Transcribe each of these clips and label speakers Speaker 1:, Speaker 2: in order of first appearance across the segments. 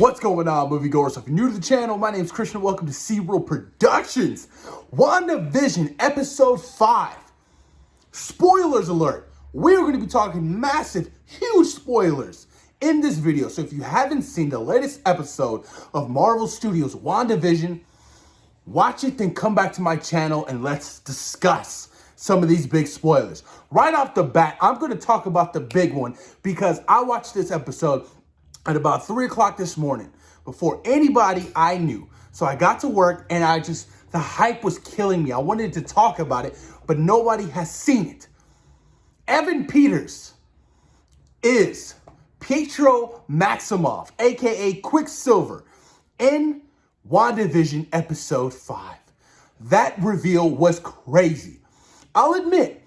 Speaker 1: What's going on, moviegoers? So if you're new to the channel, my name's Christian. Welcome to Serial Productions. WandaVision Episode 5. Spoilers alert. We're going to be talking massive, huge spoilers in this video. So if you haven't seen the latest episode of Marvel Studios' WandaVision, watch it, then come back to my channel and let's discuss some of these big spoilers. Right off the bat, I'm going to talk about the big one because I watched this episode at about 3 o'clock this morning before anybody I knew. So I got to work and the hype was killing me. I wanted to talk about it, but nobody has seen it. Evan Peters is Pietro Maximoff, aka Quicksilver, in WandaVision Episode 5. That reveal was crazy. I'll admit,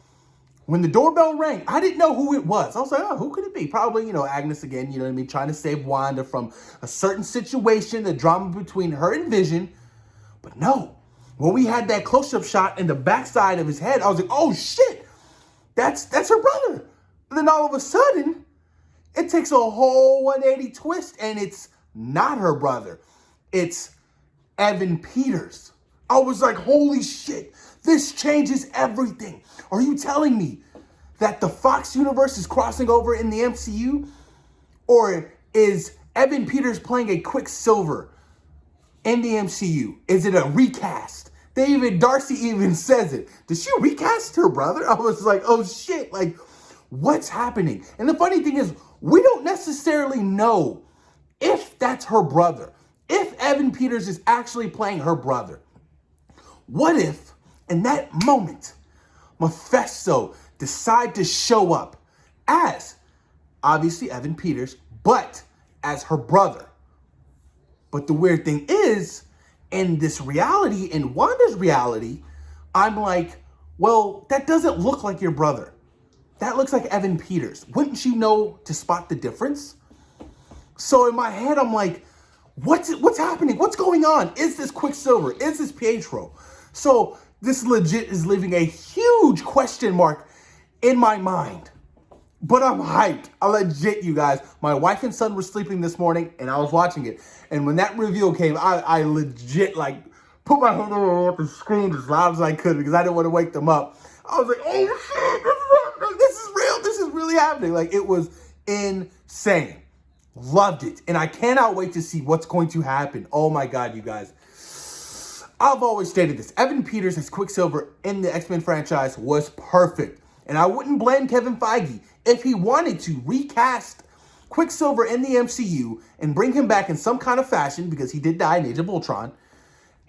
Speaker 1: when the doorbell rang, I didn't know who it was. I was like, oh, who could it be? Probably, Agnes again, you know what I mean? Trying to save Wanda from a certain situation, the drama between her and Vision. But no, when we had that close-up shot in the backside of his head, I was like, oh shit, that's her brother. And then all of a sudden, it takes a whole 180 twist and it's not her brother. It's Evan Peters. I was like, holy shit, this changes everything. Are you telling me that the Fox universe is crossing over in the MCU? Or is Evan Peters playing a Quicksilver in the MCU? Is it a recast? Darcy even says it. Did she recast her brother? I was like, oh shit, like what's happening? And the funny thing is, we don't necessarily know if that's her brother. If Evan Peters is actually playing her brother. What if, in that moment, Mephisto decide to show up as, obviously, Evan Peters, but as her brother? But the weird thing is, in this reality, in Wanda's reality, I'm like, well, that doesn't look like your brother. That looks like Evan Peters. Wouldn't you know to spot the difference? So in my head, I'm like, what's happening? What's going on? Is this Quicksilver? Is this Pietro? So this legit is leaving a huge question mark in my mind. But I'm hyped. I legit, you guys. My wife and son were sleeping this morning and I was watching it. And when that reveal came, I legit put my hand over and screamed as loud as I could because I didn't want to wake them up. I was like, oh shit, this is real. This is really happening. It was insane. Loved it. And I cannot wait to see what's going to happen. Oh my God, you guys. I've always stated this. Evan Peters as Quicksilver in the X-Men franchise was perfect. And I wouldn't blame Kevin Feige if he wanted to recast Quicksilver in the MCU and bring him back in some kind of fashion because he did die in Age of Ultron.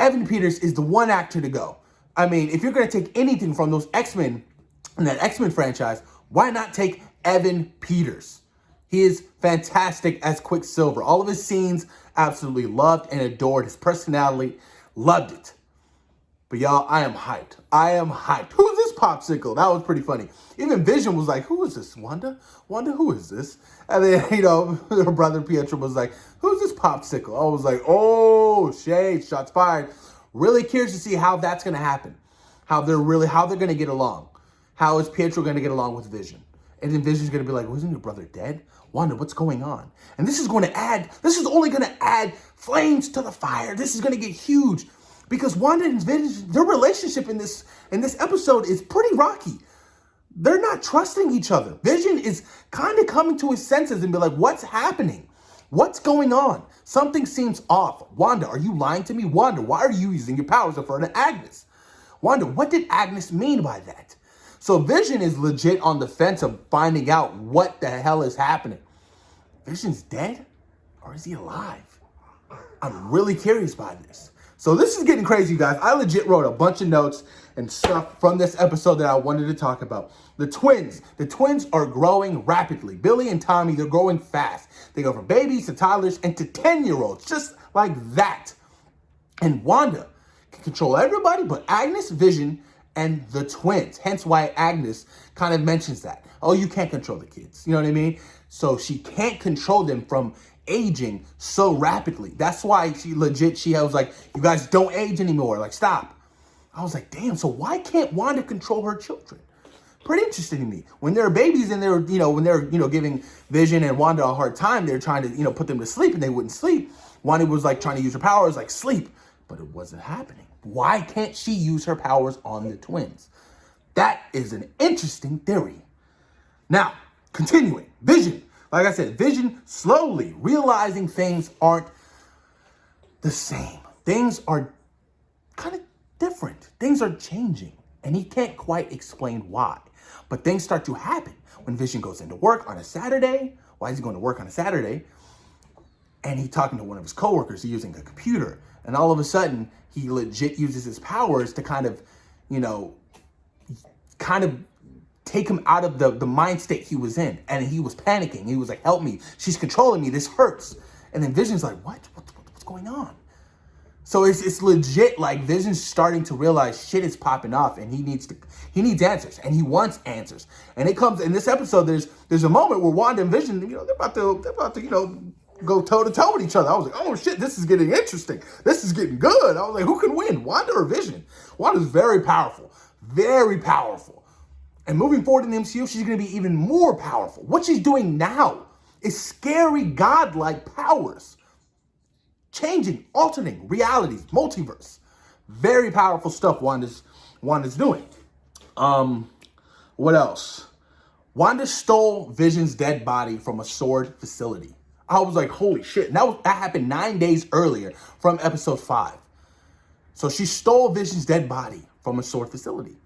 Speaker 1: Evan Peters is the one actor to go. I mean, if you're going to take anything from those X-Men in that X-Men franchise, why not take Evan Peters? He is fantastic as Quicksilver. All of his scenes, absolutely loved and adored. His personality, loved it. But y'all, I am hyped. I am hyped. Who's this popsicle? That was pretty funny. Even Vision was like, who is this, Wanda? Wanda, who is this? And then, her brother Pietro was like, who's this popsicle? I was like, oh, shade, shots fired. Really curious to see how that's going to happen. How they're going to get along. How is Pietro going to get along with Vision? And then Vision's going to be like, wasn't your brother dead? Wanda, what's going on? And this is only going to add flames to the fire. This is going to get huge because Wanda and Vision, their relationship in this episode is pretty rocky. They're not trusting each other. Vision is kind of coming to his senses and be like, what's happening? What's going on? Something seems off. Wanda, are you lying to me? Wanda, why are you using your powers in front of Agnes? Wanda, what did Agnes mean by that? So Vision is legit on the fence of finding out what the hell is happening. Vision's dead? Or is he alive? I'm really curious by this. So this is getting crazy, you guys. I legit wrote a bunch of notes and stuff from this episode that I wanted to talk about. The twins are growing rapidly. Billy and Tommy, they're growing fast. They go from babies to toddlers and to 10-year-olds, just like that. And Wanda can control everybody but Agnes, Vision, and the twins. Hence why Agnes kind of mentions that. Oh, you can't control the kids. You know what I mean? So she can't control them from aging so rapidly. That's why she was like, you guys don't age anymore. Like, stop. I was like, damn, so why can't Wanda control her children? pretty interesting to me. When they're babies and they're, when they're, giving Vision and Wanda a hard time, they're trying to, put them to sleep and they wouldn't sleep. Wanda was like trying to use her powers, like sleep, but it wasn't happening. Why can't she use her powers on the twins? That is an interesting theory. Now, continuing, Vision. Like I said, Vision slowly realizing things aren't the same. Things are kind of different. Things are changing, and he can't quite explain why. But things start to happen when Vision goes into work on a Saturday. Why is he going to work on a Saturday? And he's talking to one of his coworkers. He's using a computer. And all of a sudden, he legit uses his powers to kind of take him out of the mind state he was in. And he was panicking. He was like, help me. She's controlling me. This hurts. And then Vision's like, what's going on? So it's legit like Vision's starting to realize shit is popping off and he needs answers and he wants answers. And it comes in this episode, there's a moment where Wanda and Vision, they're about to go toe to toe with each other. I was like, oh shit, this is getting interesting. This is getting good. I was like, who can win, Wanda or Vision? Wanda's very powerful, very powerful. And moving forward in the MCU, she's going to be even more powerful. What she's doing now is scary godlike powers. Changing, alternating realities, multiverse. Very powerful stuff Wanda's doing. What else? Wanda stole Vision's dead body from a sword facility. I was like, holy shit. And that happened 9 days earlier from episode 5. So she stole Vision's dead body from a sword facility.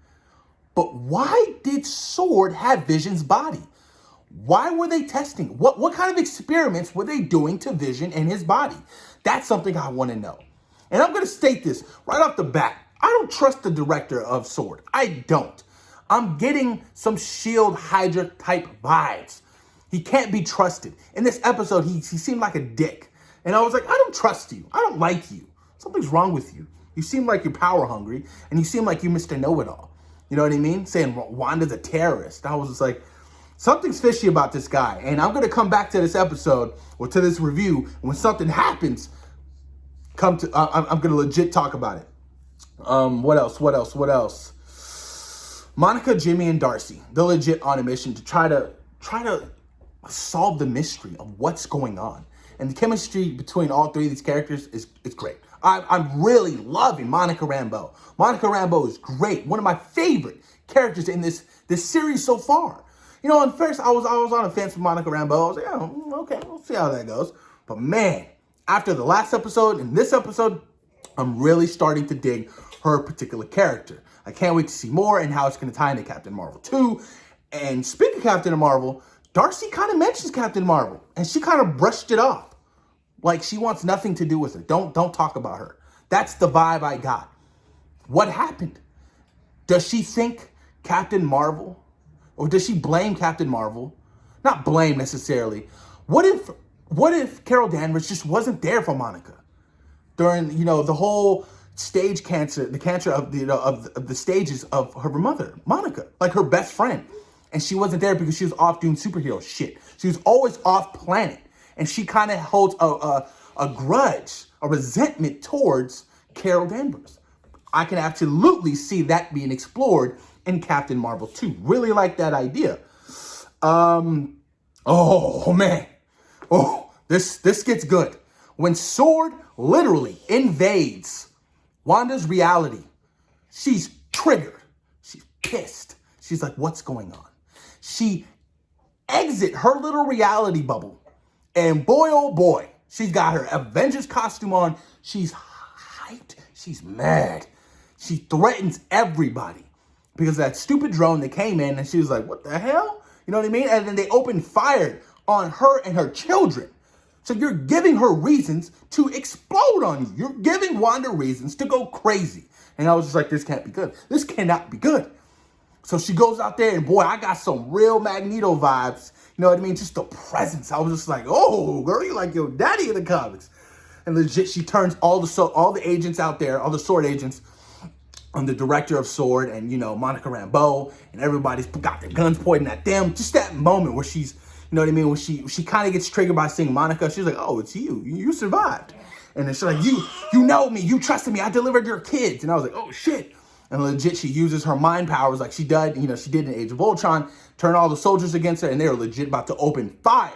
Speaker 1: But why did Sword have Vision's body? Why were they testing? What kind of experiments were they doing to Vision and his body? That's something I want to know. And I'm going to state this right off the bat. I don't trust the director of Sword. I don't. I'm getting some S.H.I.E.L.D. Hydra type vibes. He can't be trusted. In this episode, he seemed like a dick. And I was like, I don't trust you. I don't like you. Something's wrong with you. You seem like you're power hungry and you seem like you Mr. Know-It-All. You know what I mean? Saying Wanda's a terrorist. I was just like, something's fishy about this guy. And I'm going to come back to this episode or to this review. When something happens, I'm going to legit talk about it. What else? Monica, Jimmy, and Darcy. They're legit on a mission to try to solve the mystery of what's going on. And the chemistry between all three of these characters is great. I'm really loving Monica Rambeau. Monica Rambeau is great. One of my favorite characters in this series so far. At first I was on the fence with Monica Rambeau. I was like, oh, okay, we'll see how that goes. But man, after the last episode and this episode, I'm really starting to dig her particular character. I can't wait to see more and how it's going to tie into Captain Marvel 2. And speaking of Captain Marvel, Darcy kind of mentions Captain Marvel, and she kind of brushed it off. Like she wants nothing to do with her. Don't talk about her. That's the vibe I got. What happened? Does she think Captain Marvel? Or does she blame Captain Marvel? Not blame necessarily. What if Carol Danvers just wasn't there for Monica during, the whole stage cancer, the cancer of the stages of her mother, Monica, like her best friend. And she wasn't there because she was off doing superhero shit. She was always off planet. And she kind of holds a grudge, a resentment towards Carol Danvers. I can absolutely see that being explored in Captain Marvel 2. Really like that idea. Oh man. Oh, this gets good. When Sword literally invades Wanda's reality, she's triggered. She's pissed. She's like, what's going on? She exit her little reality bubble. And boy, oh boy, she's got her Avengers costume on. She's hyped. She's mad. She threatens everybody because of that stupid drone that came in and she was like, what the hell? You know what I mean? And then they opened fire on her and her children. So you're giving her reasons to explode on you. You're giving Wanda reasons to go crazy. And I was just like, this can't be good. This cannot be good. So she goes out there and boy, I got some real Magneto vibes. You know what I mean? Just the presence. I was just like, oh, girl, you like your daddy in the comics. And legit, she turns all the agents out there, all the Sword agents, on the director of Sword and, Monica Rambeau. And everybody's got their guns pointing at them. Just that moment where she's, you know what I mean? When she kind of gets triggered by seeing Monica. She's like, oh, it's you. You survived. And then she's like, you know me. You trusted me. I delivered your kids. And I was like, oh, shit. And legit, she uses her mind powers like she did, she did in Age of Ultron, turn all the soldiers against her, and they were legit about to open fire.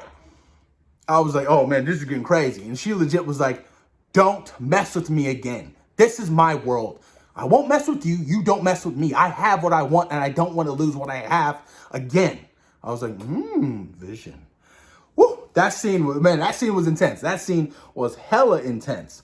Speaker 1: I was like, oh man, this is getting crazy. And she legit was like, don't mess with me again. This is my world. I won't mess with you. You don't mess with me. I have what I want, and I don't want to lose what I have again. I was like, Vision. Woo, that scene was intense. That scene was hella intense.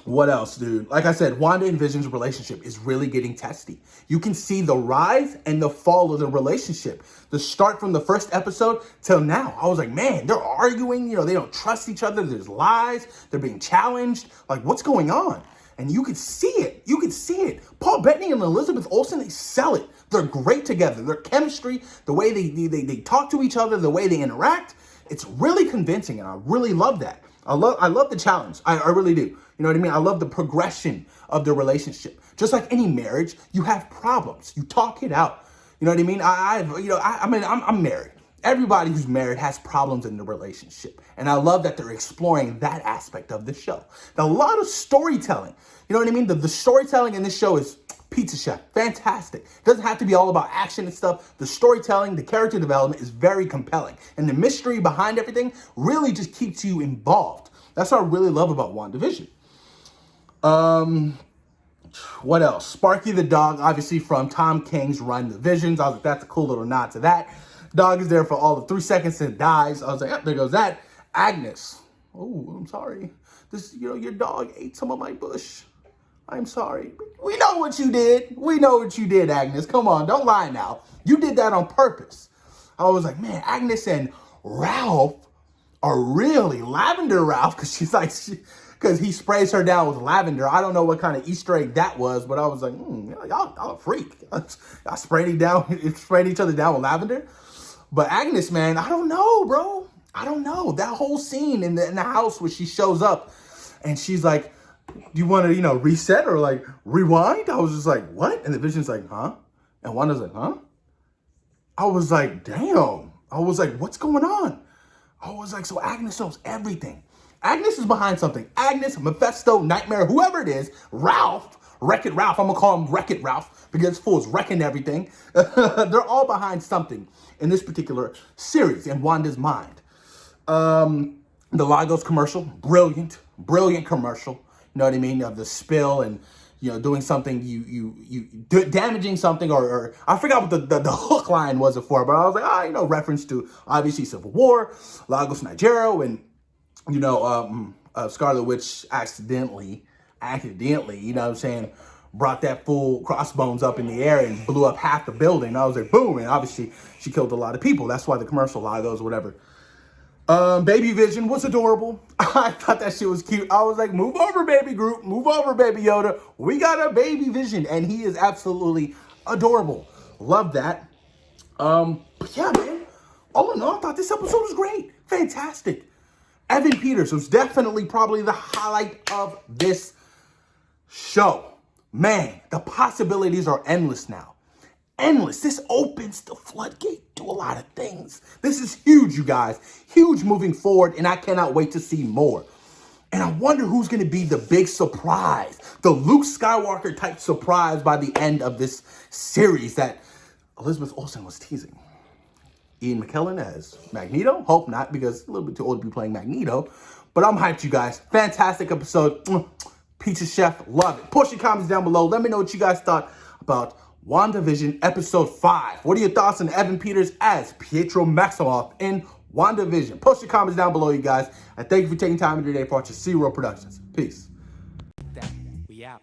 Speaker 1: What else, dude? Like I said, Wanda and Vision's relationship is really getting testy. You can see the rise and the fall of the relationship. The start from the first episode till now. I was like, man, they're arguing. They don't trust each other. There's lies. They're being challenged. Like, what's going on? And you could see it. You could see it. Paul Bettany and Elizabeth Olsen, they sell it. They're great together. Their chemistry, the way they talk to each other, the way they interact, it's really convincing, and I really love that. I love the challenge. I really do. You know what I mean? I love the progression of the relationship. Just like any marriage, you have problems. You talk it out. You know what I mean? I'm married. Everybody who's married has problems in the relationship. And I love that they're exploring that aspect of the show. A lot of storytelling. You know what I mean? The storytelling in this show is pizza chef. Fantastic. It doesn't have to be all about action and stuff. The storytelling, the character development is very compelling. And the mystery behind everything really just keeps you involved. That's what I really love about WandaVision. What else? Sparky the dog, obviously from Tom King's run, The Visions. I was like, that's a cool little nod to that. Dog is there for all of 3 seconds and dies. I was like, there goes that. Agnes. Oh, I'm sorry. Your dog ate some of my bush. I'm sorry. We know what you did. We know what you did, Agnes. Come on, don't lie now. You did that on purpose. I was like, man, Agnes and Ralph are really Lavender Ralph, because he sprays her down with lavender. I don't know what kind of Easter egg that was, but I was like, y'all a freak. Y'all sprayed each other down with lavender. But Agnes, man, I don't know, bro. I don't know. That whole scene in the house where she shows up and she's like, do you want to, reset or like rewind? I was just like, what? And the Vision's like, huh? And Wanda's like, huh? I was like, damn. I was like, what's going on? I was like, so Agnes knows everything. Agnes is behind something. Agnes, Mephisto, Nightmare, whoever it is, Ralph, Wreck-It Ralph. I'm going to call him Wreck-It Ralph because fool's wrecking everything. They're all behind something in this particular series in Wanda's mind. The Lagos commercial, brilliant commercial. You know what I mean? Of the spill and, doing something, damaging something, or I forgot what the hook line was for, but I was like, reference to obviously Civil War, Lagos, Nigeria, and, Scarlet Witch accidentally, brought that full crossbones up in the air and blew up half the building. I was like, boom, and obviously she killed a lot of people. That's why the commercial Lagos, whatever. Baby Vision was adorable. I thought that shit was cute. I was like, move over, baby Groot. Move over, baby Yoda. We got a Baby Vision, and he is absolutely adorable. Love that. But yeah, man. All in all, I thought this episode was great. Fantastic. Evan Peters was definitely probably the highlight of this show. Man, the possibilities are endless now. Endless. This opens the floodgate to a lot of things. This is huge, you guys. Huge moving forward, and I cannot wait to see more. And I wonder who's going to be the big surprise, the Luke Skywalker type surprise by the end of this series that Elizabeth Olsen was teasing. Ian McKellen as Magneto. Hope not, because he's a little bit too old to be playing Magneto. But I'm hyped, you guys. Fantastic episode. Pizza Chef, love it. Post your comments down below. Let me know what you guys thought about WandaVision Episode 5. What are your thoughts on Evan Peters as Pietro Maximoff in WandaVision? Post your comments down below, you guys. And thank you for taking time today for watching Zero Productions. Peace.
Speaker 2: We out.